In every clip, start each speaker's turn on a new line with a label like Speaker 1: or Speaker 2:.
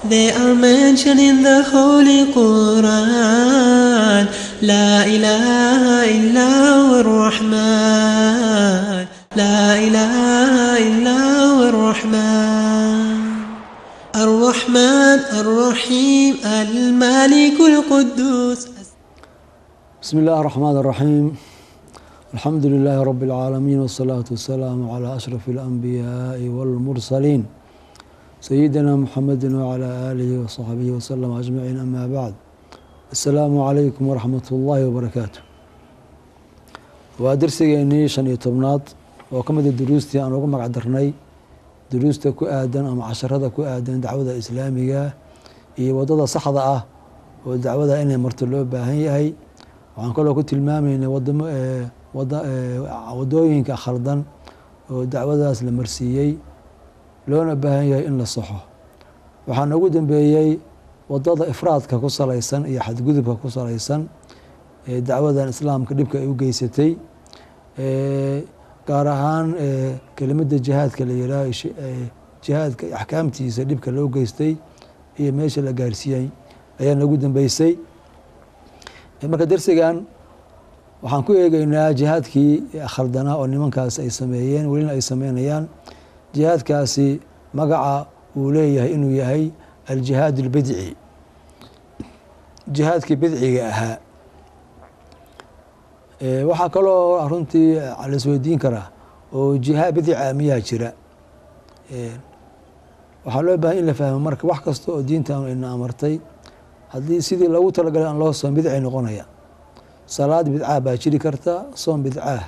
Speaker 1: They are mentioned in the Holy Quran. La ilaha illa ar-Rahman. La ilaha illa ar-Rahman. الرحمن الرحيم المالك القدوس.
Speaker 2: بسم الله الرحمن الرحيم. الحمد لله رب العالمين والصلاة والسلام على أشرف الأنبياء والمرسلين سيدنا محمد وعلى آله وصحبه وسلم أجمعين. أما بعد، السلام عليكم ورحمة الله وبركاته. ودرسيني شن يتمناد وكمد الدروس أنا أقوم قدرني دروستا ku aadan ama casharada ku aadan dacwada islaamiga iyo wadada saxda ah oo dacwada inay marto loo baahan yahay. waxaan kaloo ku tilmaamaynay wadooyinka khaldan oo dacwadaas la marsiiyey loona baahan yahay in la saxo. waxaan ugu dambeeyey wadada ifraadka ku salaysan iyo xadgudubka ku salaysan ee dacwadan islaamka dhibka ay u geysatay, gaar ahaan kelimada jihaadka la yihaaho jihaadka axkaamtiisa dhibka loo geystay iyo meesha la gaarsiiyey ayaa nagu dambeysay. marka darsigan waxaan ku eegeynaa jihaadkii khaldanaa oo nimankaas ay sameeyeen, welina ay sameynayaan. jihaadkaasi magaca uu leeyahay inuu yahay aljihaad albidci, jihaadkii bidciga ahaa. waxaa kaloo runtii la isweydiin karaa oo jihaad bidca miyaa jira. waxaa loo baahan in la fahmo marka wax kasta oo diintan ina amartay haddii sidii loogu talagalay aan loo soon bidcay noqonaya. salaad bidca baa jiri karta, soon bidca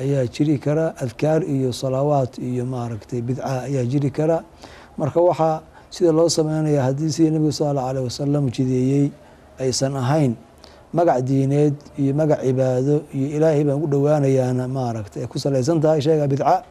Speaker 2: ayaa jiri kara, adkaar iyo salawaat iyo maaragtay bidca ayaa jiri kara. marka waxaa sida loo sameynaya haddii sidii nebigu sala allahu alayh wasalam jideeyey aysan ahayn magac diineed iyo magac cibaado iyo ilaahay baan ugu dhowaanayaana maaragtay ay ku salaysan tahay, sheega bidca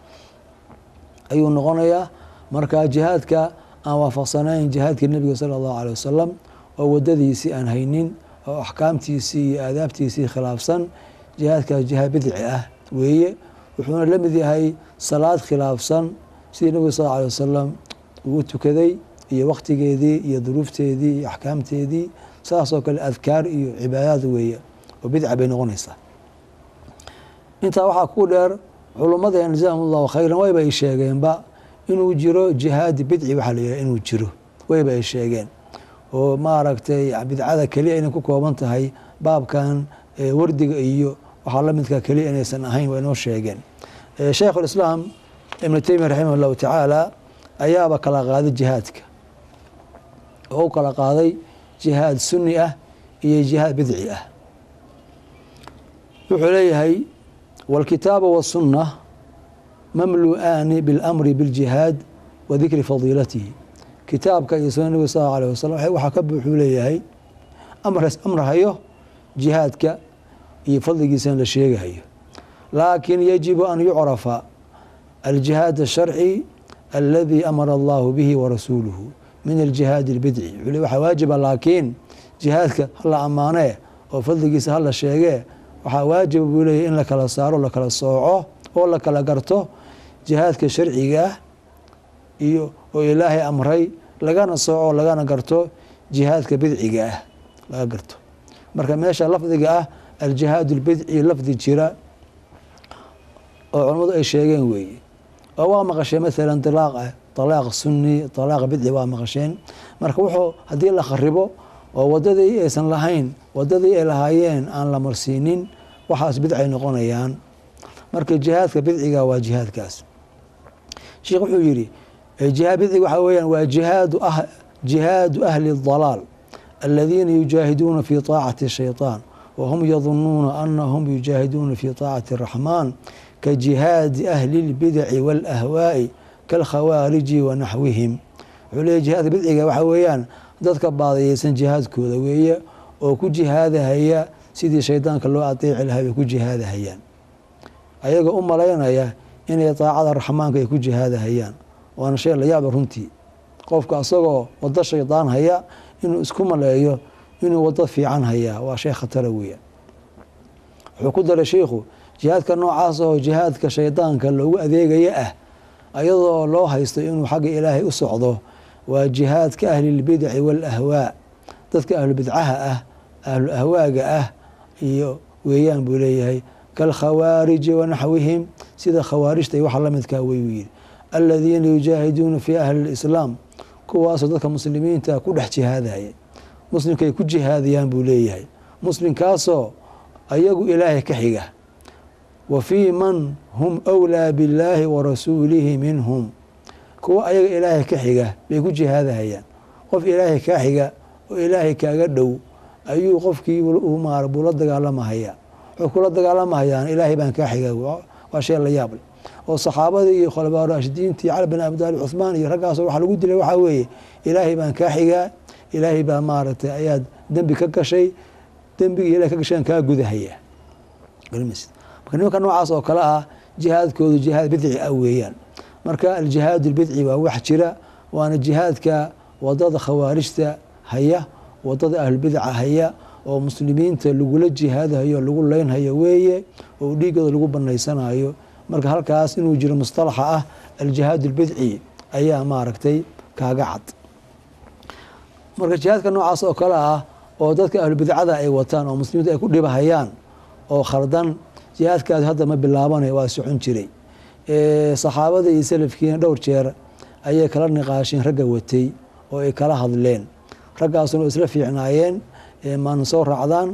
Speaker 2: ayuu noqonayaa. marka jihaadka aan waafaqsanayn jihaadkii nebiga sala allahu alayh wasalam oo wadadiisii aan haynin oo axkaamtiisii iyo aadaabtiisii khilaafsan, jihaadkaas jihaad bidci ah weeye. wuxuuna la mid yahay salaad khilaafsan sidii nebiga sal allahu alayh wasalam uu tukaday iyo waqtigeedii iyo duruufteedii iyo axkaamteedii. saasoo kale adkaar iyo cibaadaad weeye oo bidca bay noqonaysaa. intaa waxaa ku dheer culummadeen jazaahum allahu khayran wayba ay sheegeenba inuu jiro jihaadi bidci waxaa la yidhaha inuu jiro, wayba ay sheegeen oo maaragtay bidcada keliya inay ku kooban tahay baabkan wardiga iyo waxaa la midka keliya inaysan ahayn waa inoo sheegeen. shaykhulislaam ibnu taymiya raximah allahu tacaala ayaaba kala qaaday jihaadka oo u kala qaaday jihaad sunni ah iyo jihaad bidci ah. wuxuu leeyahay wاlkitaaba wالsunة mamlu'aani biاlamri biاljihaad wa dikri fadiilatihi. kitaabka iyo sunna nebiga sal اlه alيه wasalam waxaa ka buuxuu leeyahay amrahayo jihaadka iyo fadligiisana la sheegahayo. laakin yajibu an yucrafa aljihaad الsharci aladi amara allahu bihi warasuuluhu min aljihaad اlbidci. waxaa waajiba laakiin jihaadka hala ammaanee oo fadligiisa hala sheegee waxaa waajiba buu leeyahy in la kala saaro, la kala sooco oo la kala garto jihaadka sharciga ah iyo oo ilaahay amray, lagana sooco lagana garto jihaadka bidciga ah laga garto. marka meesha lafdiga ah aljihaad اlbidci lafdi jira oo culammadu ay sheegeen weeye. oo waa maqashay maalan طلاaq sunni, طلاaq bidci waa maqasheen. marka wuxuu haddii la kharibo oo wadadii aysan lahayn, wadadii ay lahaayeen aan la marsiinin, waxaas bidcay noqonayaan. marka jihaadka bidciga waa jihaadkaas. sheekh wuxuu yihi jihaad bidciga waxaa weyaan waa jihaadu ahli الضalaal aladiina yujaahiduuna fi طaacati الshayطaan wahum yadunuuna anahum yujaahiduuna fi طaacati الraxmaan kajihaadi ahli اlbidaci wاlahwaaءi kalkhawaariji wa naxwihim. wuxuu leeyahy jihaadka bidciga waxaa weeyaan dadka baadiyeysan jihaadkooda weeye oo ku jihaadahaya sidii shaydaanka loo adeeci lahay bay ku jihaadahayaan, ayagoo u malaynaya inay daacada raxmaanka ay ku jihaadahayaan. waana shay la yaaba runtii, qofka asagoo wado shaydaan haya inuu isku maleeyo inuu wado fiican hayaa, waa shay khatara weeya. wuxuu ku daray sheikhu jihaadka noocaas oo jihaadka shaydaanka loogu adeegaya ah ayadoo loo haysto inuu xagga ilaahay u socdo waa jihaadka ahlilbidci waalahwaa dadka ahlubidcaha ah ahlu ahwaaga ah iyo weeyaan buu leeyahay kalkhawaariji wanaxwihim sida khawaarijta iyo waxa la midkaa wey uu yidhi aladiina yujaahiduuna fii ahli lislaam kuwaasoo dadka muslimiinta ku dhex jihaadaya muslimkay ku jihaadayaan buu leeyahay muslimkaasoo ayagu ilaahay ka xiga wa fii man hum wlaa billaahi wa rasuulihi minhum kuwa ayaga ilaahay ka xiga bay ku jihaadahayaan qof ilaahay kaa xiga oo ilaahay kaaga dhow ayuu qofkii buu la dagaalamahaya wuxuu kula dagaalamahayaan ilaahay baan kaa xiga waa shay la yaab leh oo saxaabadii iyo khulafaa raashidiintii cali bin abi taalib cuhmaan iyo raggaasoo waxaa lagu dilay waxaa weeye ilaahay baan kaa xigaa ilaahay baa maaragtay ayaad dembi ka gashay dembigii ilahay ka gashaan kaa gudahaya marka nimanka noocaas oo kale ah jihaadkoodu jihaad bidci ah weeyaan marka aljihaad albidci waa wax jira waana jihaadka wadada khawaarijta haya wadada ahlulbidca haya oo muslimiinta lagula jihaadahayo lagu leynhayo weeye oo dhiigooda lagu banaysanayo marka halkaas inuu jiro mustalaxa ah aljihaad albidci ayaa maaragtay kaaga cad marka jihaadka noocaas oo kale ah oo dadka ahlubidcada ay wataan oo muslimiinta ay ku dhibahayaan oo khaldan jihaadkaasi hadda ma bilaabanay waa socon jiray saxaabada iyo salafkiina dhowr jeer ayay kala niqaasheen ragga watay oo ay kala hadleen raggaasuna isla fiicnaayeen maana soo raacdaan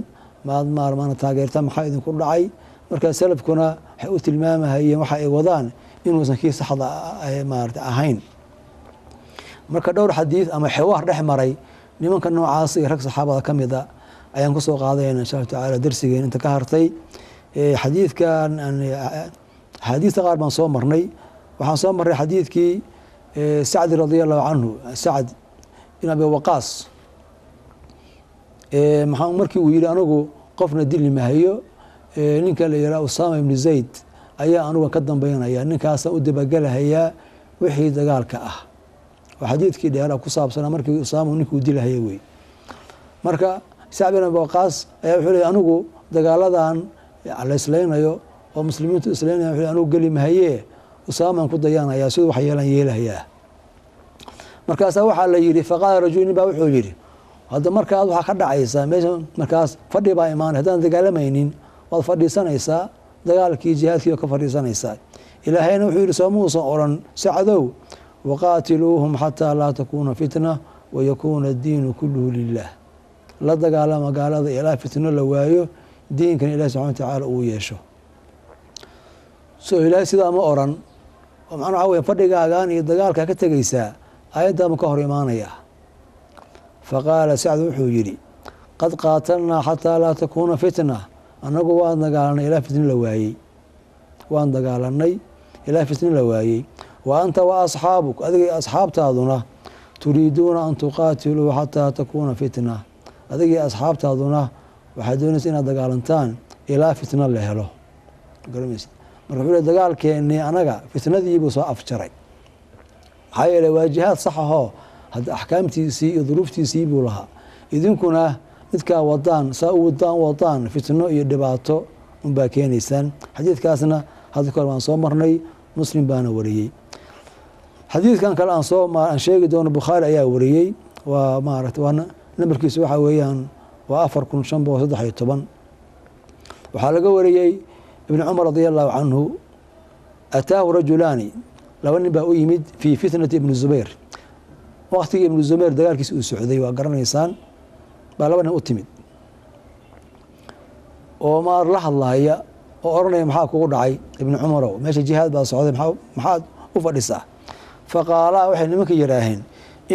Speaker 2: maana taageerta maxaa idinku dhacay marka salafkuna waxay u tilmaamahayeen waxa ay wadaan inuusan kii saxda maarata ahayn marka dhowr xadiid ama xewaar dhex maray nimanka noocaas iyo rag saxaabada ka mid a ayaan ku soo qaadayna insha allahu tacaala darsigeen inta ka hartay xadiidkan axaadiista qaar baan soo marnay waxaan soo marray xadiidkii sacdi radia allahu canhu sacd bin abi waqaas maxaa markii uu yidhi anigu qofna dili mahayo ninka la yidhaha usaama ibnu zayd ayaa anuga ka dambeynaya ninkaasaan u dabagelahayaa wixii dagaalka ah oo xadiidkii dheera ku saabsanaa markii usaama ninkuu dilahaya wey marka sacd bin abi waqaas ayaa wuxuu leey anigu dagaaladan la isleynayo oo muslimiintu islaynaya wuxuu anigu geli mahayee usaamaan ku dayaanayaa siduu wax yeelaan yeelahayaa markaasaa waxaa la yidhi faqaala rajul nin baa wuxuu yidhi hadda markaad waxaa ka dhacaysaa meesha markaas fadhi baa imaanay haddaan dagaalamaynin waad fadhiisanaysaa dagaalkii jihaadkii oo ka fadhiisanaysaa ilaahayna wuxuu yidhi soo muusan odhan sacdow waqaatiluuhum xataa laa takuuna fitna wayakuuna addiinu kulluhu lilah la dagaalama gaalada ilaa fitno la waayo diinkan ilahi subxana watacaala uu yeesho so ilaahay sidaa ma oran oo macnaa waxaa weya fadhigaagan iyo dagaalkaa ka tegaysaa aayaddaama ka hor imaanaya faqaala sacd wuxuu yidhi qad qaatalnaa xataa laa takuuna fitna annagu waan dagaalanay ilaa fitno la waayey waan dagaalanay ilaa fitno la waayey wa anta wa asxaabuk adigay asxaabtaaduna turiiduuna an tuqaatiluu xataa takuuna fitna adigii asxaabtaaduna waxaad doonaysa inaad dagaalantaan ilaa fitno la helo marka wuxuu dagaalkeennii anaga fitnadiibuu soo afjaray maxaa yeele waa jihaad sax ahoo hadda axkaamtiisii iyo duruuftiisii buu lahaa idinkuna midkaa wadaan saa u wadaan fitno iyo dhibaato unbaa keenaysaan xadiidkaasna hadda kahor waan soo marnay muslim baana wariyey xadiidkan kale aan sheegi doono bukhaari ayaa wariyey waa maarata waa nambarkiisu waxaa weeyaan waa 4513 waxaa laga wariyey ibn cumar radia allahu canhu ataahu rajulaani laba nin baa u yimid fii fitnati ibni zubayr waktigii ibnu zubayr dagaalkiisa uu socday waa garanaysaan baa laba nin u timid oo maar la hadlaaya oo oranaya maxaa kugu dhacay ibni cumarow meesha jihaad baa socday maxaad u fadhisaa faqaalaa waxay nimanka yidhaaheen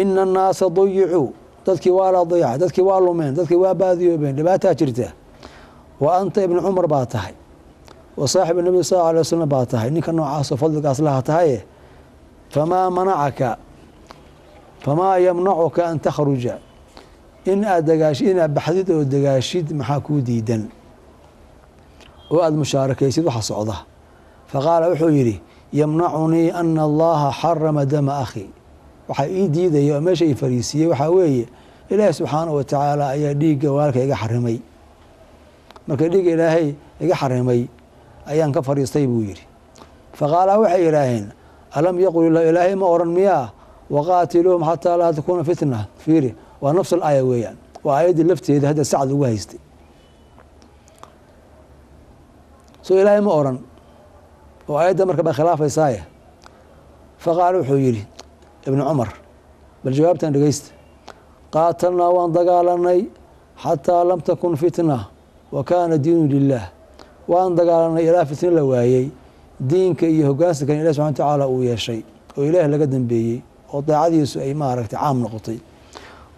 Speaker 2: ina annaasa dayicuu dadkii waa la dayacay dadkii waa lumeen dadkii waa baadiyoobeen dhibaataa jirta wa anta ibni cumar baa tahay wa saaxib nabi sal lla alay wasalam baa tahay ninka noocaasoo fadligaas laha tahaye famaa yamnacuka an takhruja inaad baxdid oo dagaashid maxaa kuu diidan oo aada mushaarakaysid waxa socda faqaala wuxuu yidhi yamnacunii ana allaha xarama dama akhi waxaa ii diidaya oo meesha ii fariisiiyey waxaa weeye ilaahi subxaanahu watacaala ayaa dhiigga walaalka iga xarimay marka dhiigga ilaahay iga xarimay ayaan ka fariistay buu yidhi faqaalaa waxay yidhaaheen alam yaqul ilaahay ma oran miyaa waqaatiluuhum xataa laa takuuna fitna. fiiri waa nafs alaaya weeyaan, waa aayaddii lafteeda hadda sacd ugu haystay. soo ilaahay ma oran oo aayadda marka baa khilaafaysaaya. faqaala wuxuu yidhi ibnu cumar, bal jawaabtan dhegeysta: qaatalnaa waan dagaalanay xataa lam takun fitna wa kaana diinu lilah. waan dagaalanay ilaa fitno la waayey, diinka iyo hogaansankan ilahi subxana watacaala uu yeeshay oo ilaah laga dambeeyey oo daacadiisu ay maaragtay caam noqotay.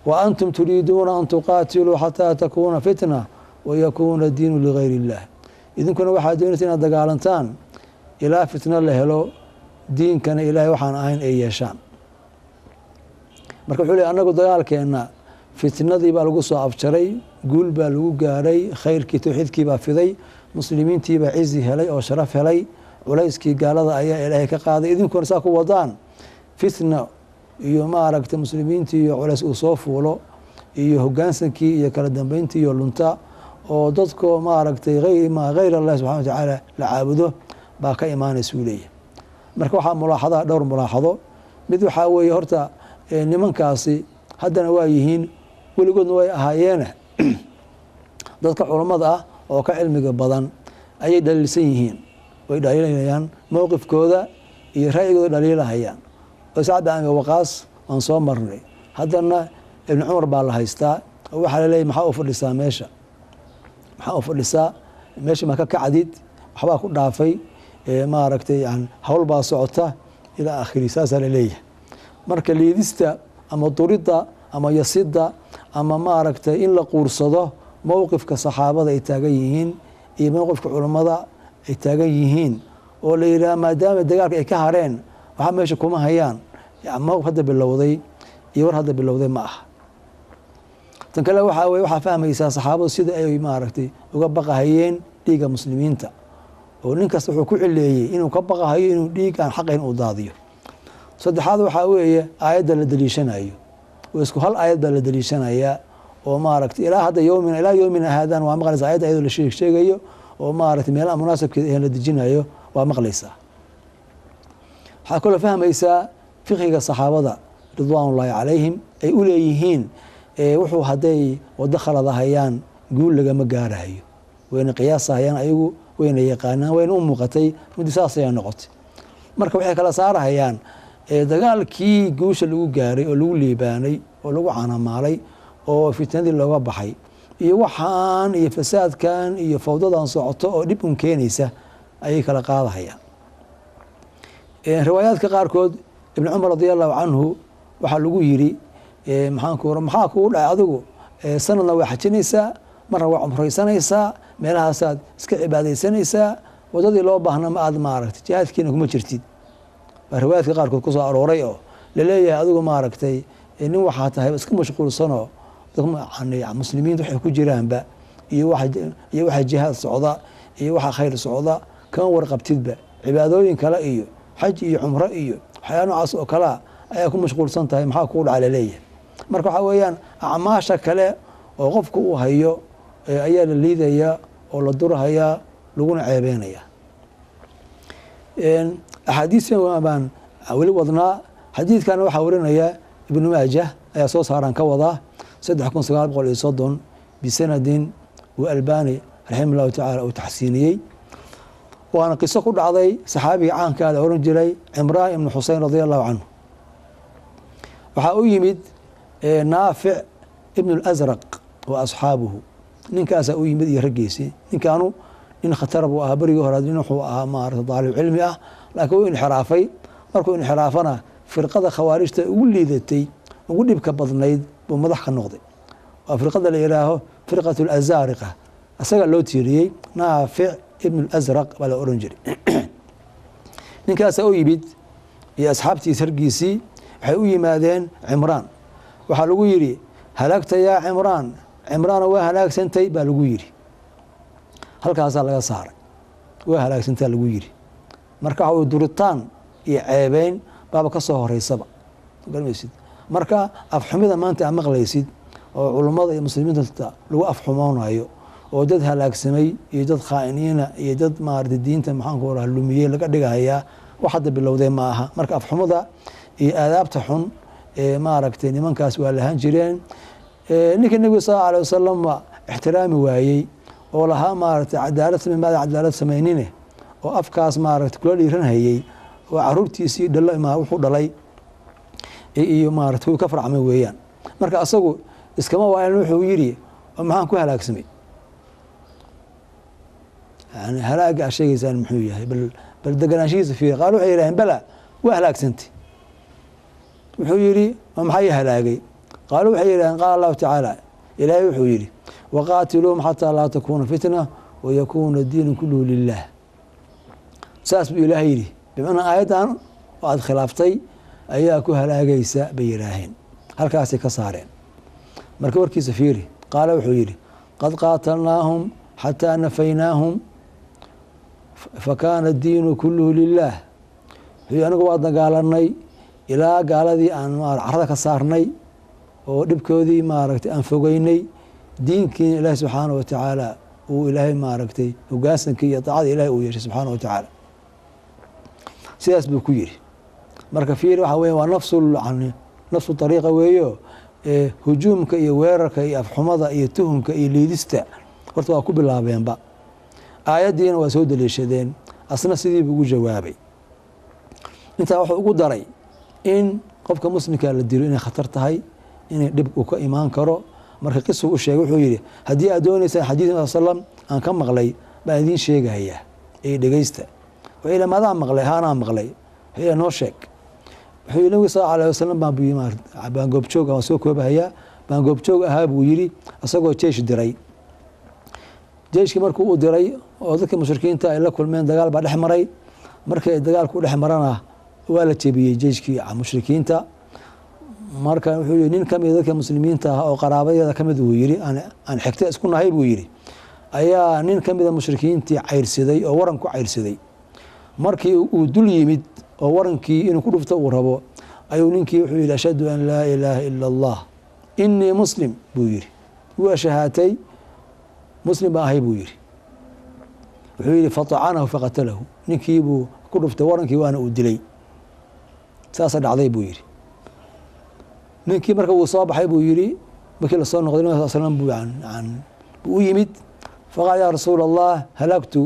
Speaker 2: wa antum turiiduuna an tuqaatiluu xataa takuuna fitna wa yakuuna diinu ligayr illah. idinkuna waxaad doonaysa inaad dagaalantaan ilaa fitno la helo, diinkana ilaahay waxaan ahayn ay yeeshaan. marka wuxuu leey annagu dagaalkeenna fitnadii baa lagu soo afjaray, guul baa lagu gaaray, khayrkii tawxiidkii baa fiday, muslimiintii baa cizi helay oo sharaf helay, culayskii gaalada ayaa ilaahay ka qaaday. idinkuna saa ku wadaan fitna iyo maaragtay muslimiintii iyo culays uu soo fuulo iyo hogaansankii iyo kala dambeyntii iyo lunta oo dadko maaragtay hayr allah subxana watacaala la caabudo baa ka imaanaysa uu leeyahay. marka waxaa mulaaxada dhowr mulaaxado. mid waxaa weeye horta nimankaasi haddana waa yihiin, weligoodna way ahaayeene dadka culammada ah oo ka cilmiga badan ayay dhaliilsan yihiin, way dhaliilayaan mowqifkooda iyo ra'yigooda dhaliilahayaan. oo sacd bin abi waqaas aan soo marnay, haddana ibnu cumar baa la haystaa oo waxaa la leeyahy maxaa u fadhisaa meesha, maxaa u fadhisaa meesha maa ka kacdid, waxbaa ku dhaafay, maaragtay yani hawl baa socota ilaa akhiri, saasaa la leeyahay. marka liidista ama durida ama yasida ama maaragtay in la quursado mowqifka saxaabada ay taagan yihiin iyo mowqifka culammada ay taagan yihiin oo la yidhaha maadaama dagaalka ay ka hareen waxaa meesha kuma hayaan, mowqif hadda bilowday iyo war hadda bilowday ma aha. tan kale waxaa weye waxaa fahmaysaa saxaabadu sida ay maaragtay uga baqahayeen dhiigga muslimiinta, oo nin kasta wuxuu ku cileeyey inuu ka baqahayo inuu dhiig aan xaqayn u daadiyo. saddexaad waxaa weeye aayadda la daliishanayo, oo isku hal aayad baa la daliishanayaa oo maaragtay ilaa hadda ilaa yoomina haadaan waa maqlaysa ayadda ayadoo la sheegayo oo maaragtay meelaha munaasabkeeda ee la dejinayo waa maqlaysaa. waxaa kaloo fahmaysaa fiqhiga saxaabada ridwaanullaahi calayhim ay u leeyihiin wuxuu hadday waddo khaladahayaan guul lagama gaarahayo, wayna qiyaasahayaan ayagu, wayna yaqaanaan, wayna u muuqatay runtii saas ayaa noqotay. marka waxay kala saarahayaan dagaalkii guusha lagu gaaray oo lagu liibaanay oo lagu canamaalay oo fitnadii looga baxay iyo waxaan iyo fasaadkan iyo fawdadan socoto oo dhib un keenaysa ayay kala qaadahayaan. riwaayaadka qaarkood ibnu cumar radi allahu canhu waxaa lagu yidhi maxaa kugu dhacay adigu, sanadna waa xajinaysaa, marna waa cumraysanaysaa, meelahaasaad iska cibaadaysanaysaa, wadadii loo baahna ma aad maaragtay jihaadkiina kuma jirtid. baa riwaayaadka qaarkood ku soo arooray oo laleeyahay adigu maaragtay nin waxaa tahay iska mashquulsanoo muslimiinta waxay ku jiraanba iyo waxa jihaad socda iyo waxa khayr socda kama warqabtidba, cibaadooyin kale iyo xaj iyo cumro iyo waxyaala noocaas oo kalea ayaa ku mashquulsan tahay, maxaa kugu dhaca laleeyahay. marka waxaa weeyaan acmaasha kale oo qofka uu hayo ayaa la liidayaa oo la durhayaa laguna ceebeynaya. axaadiistan baan weli wadnaa. xadiidkana waxaa warinaya ibnu maajah ayaa soo saaraan ka wadaa 3930 bisanadin wa albani raximah llahu tacaala uu taxsiiniyey. waana qiso ku dhacday saxaabiga caankaa la oran jiray cimraan ibnu xusein radi allahu canhu. waxaa u yimid naafic ibnu اlasraq wa asxaabuhu, ninkaasaa u yimid iyo raggiisii. ninkaanu nin khatar buu ahaa berigii hore, nin wuxuu ahaa maarata daalib cilmi ah, laakiin wuu inxiraafay. markuu inxiraafana firqada khawaarijta ugu liidatay ugu dhibka badnayd buu madax ka noqday. waa firqada la yihaaho firqat اlazaariqa, isaga loo tiiriyey naafic ibn اlasraq baa la oran jiray. ninkaasaa u yimid iyo asxaabtiis hargiisii waxay u yimaadeen cimraan. waxaa lagu yidhi halaagta yaa cimraan, cimraana waa halaagsantay baa lagu yidhi. halkaasaa laga saaray, waa halaagsantaa lagu yidhi. marka waxa duritaan iyo ceebeyn baaba ka soo horeysaba garmaysid. marka afxumida maanta aad maqlaysid oo culummada iyo muslimiinta lagu afxumoonayo oo dad halaagsamay iyo dad khaa'iniina iyo dad maarata diinta maxaanku raha lumiyey laga dhigahayaa wax hadda bilowdee ma aha. marka afxumada iyo aadaabta xun maaragtay nimankaas waa lahaan jireen ninkii nebiga sal alla alay wasalam ixtiraami waayey oo lahaa maaragtay cadaalad samey maada cadaalad samaynine oo afkaas maaragtay kula dhiiran hayey oo caruurtiisii wuxuu dhalay iyo maaragtay kuwii ka farcmay weeyaan marka asagu iskama waalan wuxuu yidhi maxaan ku halaagsamay yani halaaga a sheegaysaan muxuu yahay bal deganaanshihiisa fiiri qaal waxay yidhaheen bala waa halaagsantay wuxuu yidhi maxaa ii halaagay qaalu waxay yidhaheen qaala allahu tacaala ilaahay wuxuu yidhi waqaatiluuhum xataa laa takuuna fitna wayakuuna diinu kulluhu lilah saas buu ilaahay yidhi bimacnaa aayaddan oo aada khilaaftay ayaa ku halaagaysa bay yidhaaheen halkaasay ka saareen marka warkiisa fiiri qaala wuxuu yidhi qad qaatalnaahum xataa nafaynaahum fakaana diinu kulluhu lilah wuxuu anigu waa dagaalanay ilaa gaaladii aan carada ka saarnay oo dhibkoodii maaragtay aan fogeynay diinkiina ilaahi subxaana wa tacaala uu ilaahay maaragtay hoggaansankii iyo daacada ilahay uu yeeshay subxaana wa tacaala sidaas buu ku yidhi marka fiiri waxa weya waa nafsu ariiqa weeyo hujuumka iyo weerarka iyo afxumada iyo tuhumka iyo liidista horta waa ku bilaabeenba aayaddiina waa soo daliishadeen asna sidiibu ugu jawaabay intaa wuxuu ugu daray in qofka muslimkaa la dilo inay khatar tahay inay dhib uu ka imaan karo marka qisuu u sheegay wuxuu yidhi haddii aad doonaysaan xadiis nabi slam aan ka maqlay baan idiin sheegahayaa ee dhegeysta wuxuu yidhi madaa maqlay haanaa maqlay wuxuu yidhi noo sheeg wuxuu yidhi nabiga sal alay wasalam baan goobjoog waan soo koobahayaa baan goobjoog ahaa buu yidhi isagoo jeish diray jeiskii markuu u diray oo dadka mushrikiinta ay la kulmeen dagaal baa dhex maray markii ay dagaalku dhex marana waa la jebiyey jeiskii mushrikiinta marka wuxuu yidhi nin kamida dadka muslimiinta ah oo qaraabadeeda kamid uu yidhi aan xigta isku nahay buu yidhi ayaa nin kamida mushrikiintii cayrsaday oo waran ku cayrsaday markii uu dul yimid oo warankii inuu ku dhufto uu rabo ayuu ninkii wuxuu yidhi ashhadu an laa ilaaha ila allah inii muslim buu yidhi waa shahaatay muslim baa ahay buu yidhi wuxuu yidhi fatacanahu faqatalahu ninkii buu ku dhuftay warankii waana uu dilay saasa dhacday buu yidhi ninkii marka wuu soo baxay buu yidhi markii lasoo noqday nabi sal slam buu u yimid faqaal yaa rasuula allah halagtu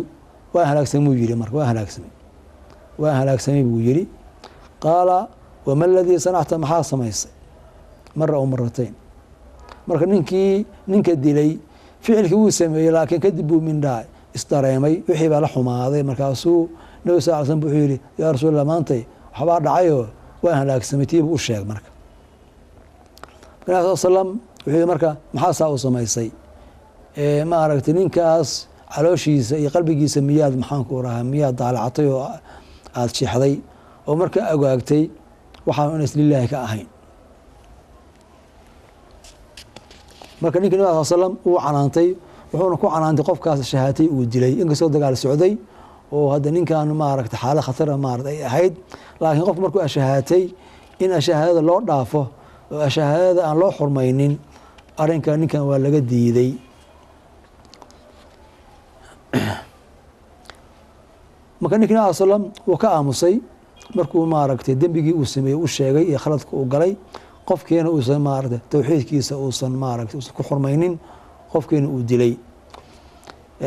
Speaker 2: waan halaagsamay buu yidhi marka waan halaagsamay buu yidhi qaala wama aladii sanacta maxaa samaysay mara oo maratayn marka ninka dilay ficilkii wuu sameeyey laakiin kadib buu mindhaa isdareemay wixii baa la xumaaday markaasuu nabi sal slam wuxuu yidhi yaa rasuul allah maantay waxbaa dhacayoo waan halaagsamay tiibuu u sheeg marka nabi sal slam wuxuu yidhi marka maxaa saa u samaysay ma aragtay ninkaas calooshiisa iyo qalbigiisa miyaad maxaanku rahaa miyaad daalacatay oo aada jeexday oo marka ogaagtay waxaan inays lilaahi ka ahayn marka ninkii nabi sal slam uu canaantay wuxuuna ku canaantay qofkaas shahaatay uu dilay inkastoo dagaal socday oo hadda ninkan maaragtay xaalad khatara maarata ay ahayd laakiin qofku markuu ashahaatay in ashahaadada loo dhaafo oo ashahaadada aan loo xurmaynin arrinka ninkan waa laga diiday marka ninkii nabi sal slam wuu ka aamusay markuu maaragtay dembigii uu sameeyey u sheegay iyo khaladka uu galay qofkiina uusan maaragtay tawxiidkiisa uusan maaragtay uusan ku xurmaynin qofkiina uu dilay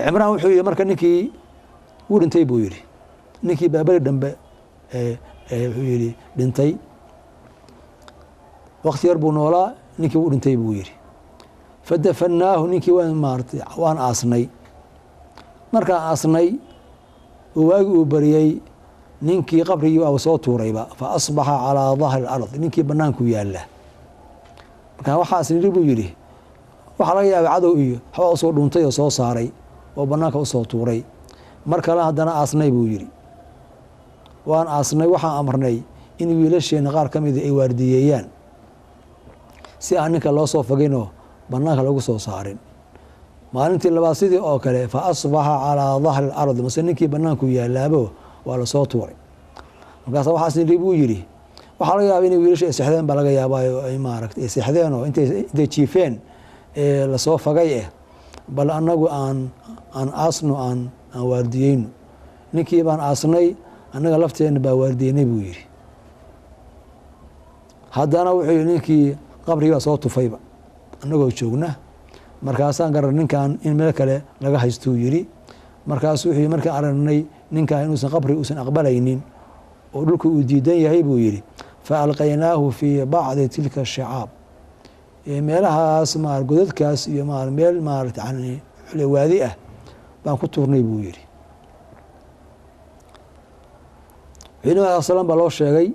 Speaker 2: cimraan wuxuu yidhi marka ninkii wuu dhintay buu yidhi ninkii baabari dambe wuxuu yidhi dhintay wakti yar buu noolaa ninkii wuu dhintay buu yidhi fadafannaahu ninkii waan aasnay markaan aasnay waagii uu bariyey ninkii qabrigii waa soo tuurayba fa asbaxa calaa dahri alard ninkii banaanku yaalla markaa waxaas niri buu yidhi waxaa laga yaabay cadow iyo waxbaa usoo dhuuntay oo soo saaray oo banaanka usoo tuuray mar kale haddana aasnay buu yidhi waan aasnay waxaan amarnay in wiilasheenna qaar ka mida ay waardiyeeyaan si aan ninka loo soo faginoo banaanka lagu soo saarin maalintii labaad sidii oo kale fa asbaxa calaa dahri alard mase ninkii banaanku yaalaabo waa lasoo tuuray markaas waxaas niri buu yidhi waxaa laga yaaba inay wiilasha ay seexdeen baa laga yaabaayo ay maaragtay ay seexdeen oo intay jiifeen lasoo fagay bal annagu aan aasno aan waardiyeyno ninkii baan aasnay annaga lafteenna baa waardiyeynay buu yidhi haddana wuxuu yihi ninkii qabrigii baa soo tufayba annagoo joogna markaasaan garan ninkan in meel kale laga haystuu yidhi markaasu wuxuu markaan aragnay ninkan inuusan qabri uusan aqbalaynin oo dhulka uu diidan yahay buu yidhi fa alqaynaahu fii bacdi tilka shicaab meelahaas godadkaas iyo meel maarata waadi ah baan ku turnay buu yidhi nabi al slam baa loo sheegay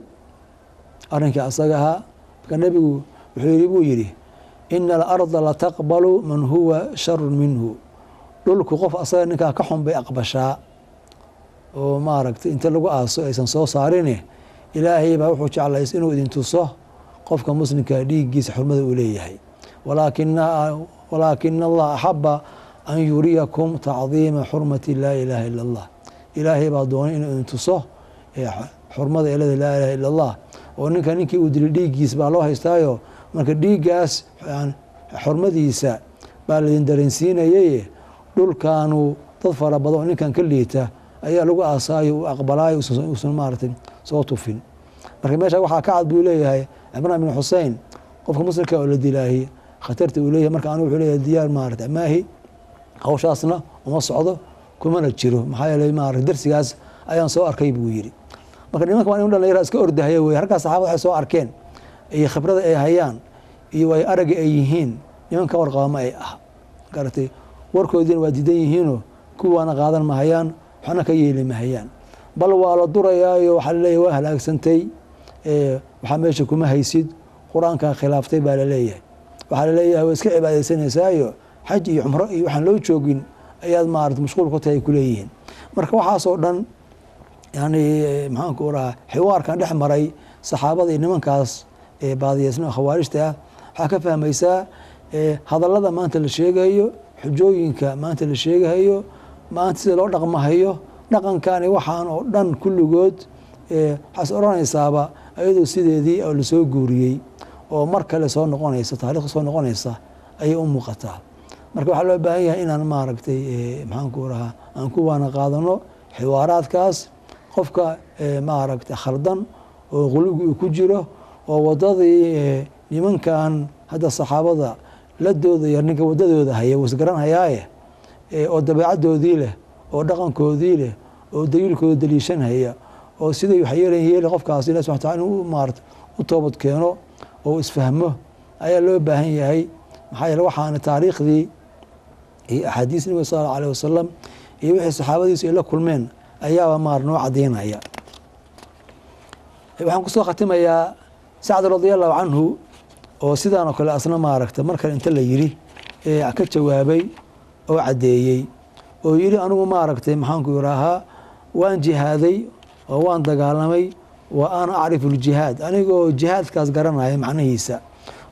Speaker 2: arrinkii asaga ahaa marka nebigu wuxuu yidhi buu yidhi ina alarda lataqbalu man huwa sharun minhu dhulku qof asaga ninkaa ka xun bay aqbashaa oo maaragtay inta lagu aaso aysan soo saarine ilaahay baa wuxuu jeclays inuu idin tuso qofka muslimka dhiiggiisa xurmada uu leeyahay walaakina allah axaba an yuriyakum tacdiima xurmati laa ilaaha ila allah ilaahay baa doonay inuu idin tuso xurmada elada laa ilaha ila allah oo ninkii uu dilay dhiiggiis baa loo haystaayo marka dhiiggaas xurmadiisa baa laydin dareensiinayay dhulkaanu dad fara badan oo ninkan ka liita ayaa lagu aasaayo u aqbalaayo uusan maaragtay soo tufin marka meesha waxaa ka cad buu leeyahay cimraan bin xusein qofka muslimka oo la dilaahi khatarta uu leeyahay marka anigu wuxuu leeyahay diyaar maaragta maahi hawshaasna uma socdo kumana jiro maxaa yeelay maaragta darsigaas ayaan soo arkay buu yidhi marka nimanka waa in dhalinyara iska ordahaya wey halkaas saxaabada waxay soo arkeen iyo khibrada ay hayaan iyo ay aragga ay yihiin niman ka warqaba ma ay ah garatay warkoodiina waa diidan yihiinoo kuwaana qaadan mahayaan waxna ka yeeli mahayaan bal waa la durayaayo waxaa laleeyahay waa halaagsantay waxaa meesha kuma haysid qur-aankan khilaaftay baa laleeyahay waxaa laleeyahay waa iska cibaadaysanaysaayo xaj iyo cumro iyo waxaan loo joogin ayaad maarata mashquul ku tahay kuleeyihiin marka waxaasoo dhan yani maxaanku rahaa xiwaarkan dhex maray saxaabada iyo nimankaas baadiyeysna khawaarijta ah waxaa ka fahmaysaa hadallada maanta la sheegayo xujooyinka maanta la sheegahayo maanta sida loo dhaqmahayo dhaqankani waxaan oo dhan kulligood waxaas odhanaysaaba ayadoo sideedii oo lasoo guuriyey oo mar kale soo noqonaysa taariikhda soo noqonaysa ayay u muuqataa marka waxaa loo baahan yahay inaan maaragtay maxaanku rahaa aan ku waana qaadano xiwaaraadkaas qofka maaragtay khaldan oo qulubi uu ku jiro oo wadadii nimankan hadda saxaabada la doodaya ninka wadadooda haya wasgaranhayaaye oo dabeecadoodii leh oo dhaqankoodii leh oo daliilkooda daliishanhaya oo siday wax yeeli qofkaas ilahi subxana wataala inuu maarata u toobad keeno oo isfahmo ayaa loo baahan yahay maxaa yeele waxaana taariikhdii iyo axaadiis nabiga sal allahu alayh wasalam iyo wixii saxaabadiisu ay la kulmeen ayaaba maar noo cadaynaya waxaan kusoo khatimayaa sacd radi allahu canhu oo sidaan oo kale asna maaragta mar kale inta la yidhi ka jawaabay oo caddeeyey oo yidhi anigu maaragtay maxaanku iraahaa waan jihaaday oo waan dagaalamay wa ana acrifu ljihaad anigoo jihaadkaas garanaya macnihiisa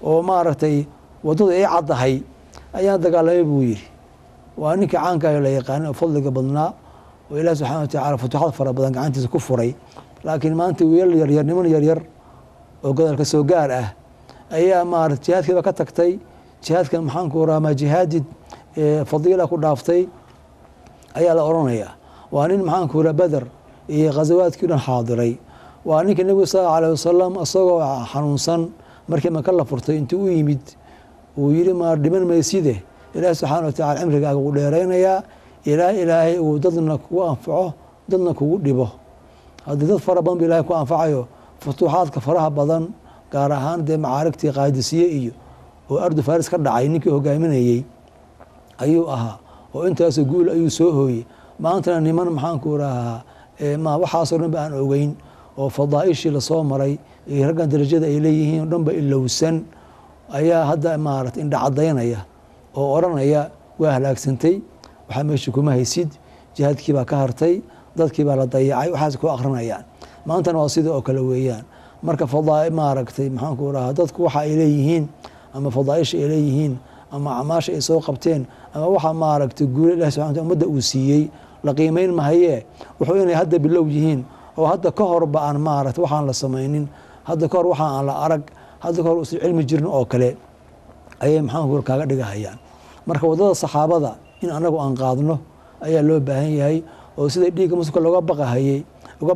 Speaker 2: oo maaragtay waddadu ay caddahay ayaan dagaalamay buu yidhi waa ninkii caankayo la yaqaanay oo fadliga badnaa oo ilaah subxana wa tacala futuuxaad fara badan gacantiisa ku furay laakiin maanta wiilal yaryar niman yaryar oo godolka soo gaar ah ayaa maarata jihaadkiiba ka tagtay jihaadkan maxaanku raama jihaadid fadiila ku dhaaftay ayaa la odhanayaa waa nin maxaanku raa beder iyo khasawaadkii dhan xaadiray waa ninka nebigu sal allahu alayh wasalam isagoo xanuunsan markii maka la furtay intuu u yimid uu yidhi maar dhiman mayside ilaahi subxaana wa tacala cimrigaaga uu dheeraynayaa ilaahay uu dadna kugu anfaco dadna kugu dhibo haddii dad fara badan ba ilahay ku anfacayo futuuxaadka faraha badan gaar ahaan dee macaarigtii qaadisiye iyo oo ardu faris ka dhacay ninkii hogaaminayey ayuu ahaa oo intaasoo guul ayuu soo hooyey maantana niman maxaanku rahaa waxaasoo dhan ba aan ogeyn oo fadaaishii lasoo maray iyo raggan darajada ay leeyihiin o dhan ba ilowsan ayaa hadda maarata indha cadaynaya oo odhanaya waa halaagsantay waxaa meesha kuma haysid jihaadkii baa ka hartay dadkii baa la dayacay waxaas ku akrinayaan maantana waa sida oo kale weeyaan marka maaragtay maxaanku rahaa dadku waxa ay leeyihiin ama fadaaisha ay leeyihiin ama acmaasha ay soo qabteen ama waxa maaragtay guula ilahi subxana wataala ummadda uu siiyey la qiimeyn mahayee wuxuu inay hadda bilow yihiin oo hadda ka horba aan maaragta waxaan la samaynin hadda ka hor waxa aan la arag hadda ka hor usan cilmi jirin oo kale ayay maxaanku kaaga dhigahayaan marka waddada saxaabada in anagu aan qaadno ayaa loo baahan yahay oo siday dhiigga muslimka looga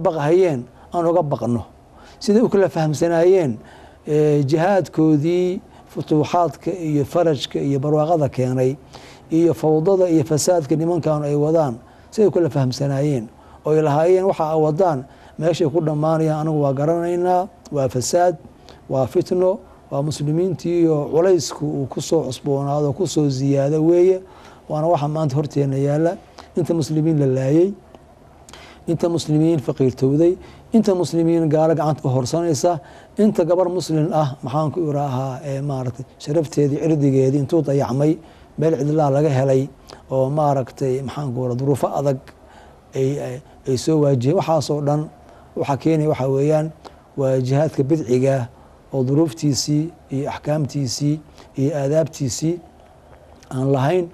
Speaker 2: baqahayeen aan uga baqno siday u kala fahamsanaayeen jihaadkoodii futuuxaadka iyo farajka iyo barwaaqada keenay iyo fawdada iyo fasaadka nimankan ay wadaan siday kula fahamsanaayeen oo ay lahaayeen waxa ay wadaan meeshay ku dhammaanayaan anigu waa garanaynaa waa fasaad waa fitno waa muslimiintii iyo culaysku uu ku soo cusboonaado ku soo ziyaado weeye waana waxa maanta horteena yaala inta muslimiin la laayay inta muslimiin faqiirtowday inta muslimiin gaalo gacanta ka horsanaysa inta gabar muslim ah maxaan ku iraahaa maaragtay sharafteedii cirdigeedii intuu dayacmay meel cidlaa laga helay oo maaragtay maxaan ku duruufo adag ay soo waajiheen waxaasoo dhan waxa keenaya waxa weeyaan waa jihaadka bidciga oo duruuftiisii iyo axkaamtiisii iyo aadaabtiisii aan lahayn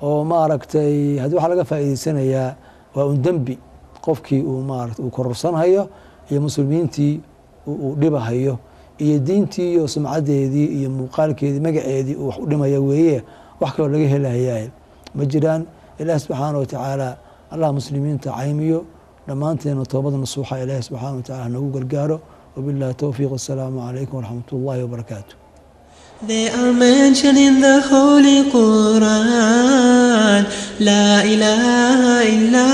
Speaker 2: oo maaragtay haddii waxaa laga faa'iidaysanayaa waa un dembi qofkii uu maarata uu kororsanhayo iyo muslimiintii uu dhibahayo iyo diintii iyo sumcadeedii iyo muuqaalkeedii magaceedii uu wax u dhimaya weeye wax kaloo laga helayaa ma jiraan. ilaahi subxaana wa tacaala allah muslimiinta caymiyo dhammaanteena toobada nasuuxa ilaahi subxaana wa tacaala nagu gargaaro wabillahi towfiiq. assalaamu calaykum waraxmat ullahi wabarakaatu.
Speaker 1: They are mentioned in the Holy Quran. La ilaha illa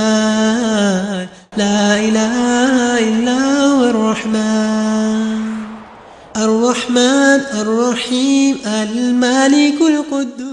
Speaker 1: ar-Rahman. La ilaha illa ar-Rahman. Ar-Rahman, Ar-Rahim, Al-Malik, Al-Quddus.